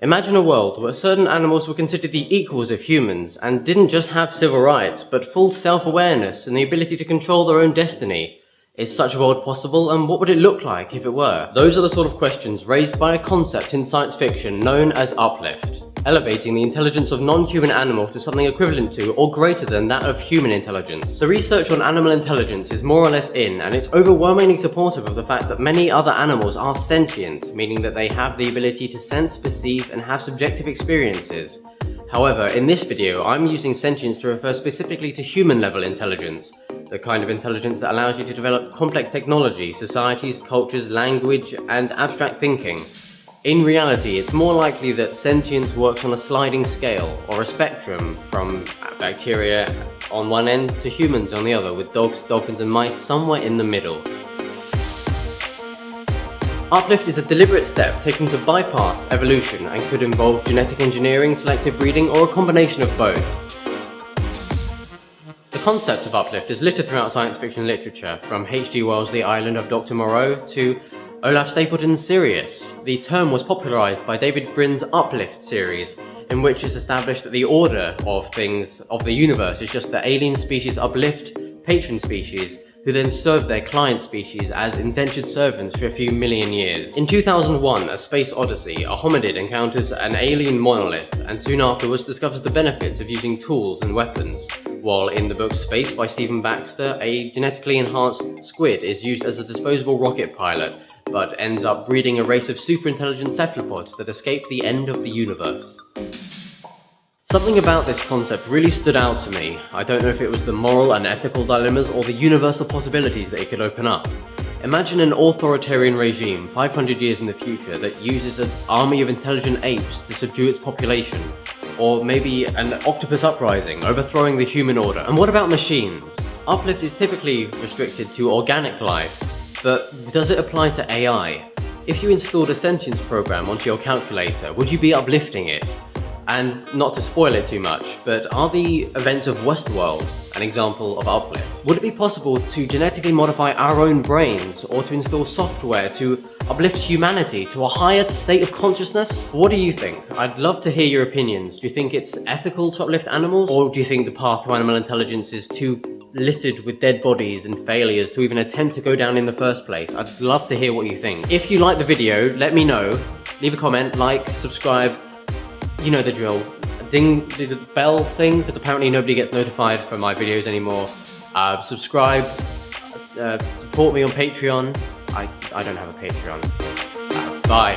Imagine a world where certain animals were considered the equals of humans and didn't just have civil rights, but full self-awareness and the ability to control their own destiny. Is such a world possible, and what would it look like if it were? Those are the sort of questions raised by a concept in science fiction known as Uplift, elevating the intelligence of non-human animals to something equivalent to or greater than that of human intelligence. The research on animal intelligence is more or less in, and it's overwhelmingly supportive of the fact that many other animals are sentient, meaning that they have the ability to sense, perceive, and have subjective experiences. However, in this video, I'm using sentience to refer specifically to human-level intelligence, the kind of intelligence that allows you to develop complex technology, societies, cultures, language, and abstract thinking. In reality, it's more likely that sentience works on a sliding scale, or a spectrum, from bacteria on one end to humans on the other, with dogs, dolphins, and mice somewhere in the middle. Uplift is a deliberate step taken to bypass evolution and could involve genetic engineering, selective breeding, or a combination of both. The concept of Uplift is littered throughout science fiction literature, from H.G. Wells' The Island of Dr. Moreau to Olaf Stapledon's Sirius. The term was popularized by David Brin's Uplift series, in which it's established that the order of things of the universe is just that alien species uplift patron species, who then served their client species as indentured servants for a few million years. In 2001, A Space Odyssey, a hominid encounters an alien monolith and soon afterwards discovers the benefits of using tools and weapons, while in the book Space by Stephen Baxter, a genetically enhanced squid is used as a disposable rocket pilot, but ends up breeding a race of super-intelligent cephalopods that escape the end of the universe. Something about this concept really stood out to me. I don't know if it was the moral and ethical dilemmas or the universal possibilities that it could open up. Imagine an authoritarian regime 500 years in the future that uses an army of intelligent apes to subdue its population. Or maybe an octopus uprising, overthrowing the human order. And what about machines? Uplift is typically restricted to organic life, but does it apply to AI? If you installed a sentience program onto your calculator, would you be uplifting it? And not to spoil it too much, but are the events of Westworld an example of Uplift? Would it be possible to genetically modify our own brains, or to install software to uplift humanity to a higher state of consciousness? What do you think? I'd love to hear your opinions. Do you think it's ethical to uplift animals? Or do you think the path to animal intelligence is too littered with dead bodies and failures to even attempt to go down in the first place? I'd love to hear what you think. If you like the video, let me know. Leave a comment, like, subscribe. You know the drill. Ding the bell thing, because apparently nobody gets notified for my videos anymore. Subscribe. Support me on Patreon. I don't have a Patreon. Bye.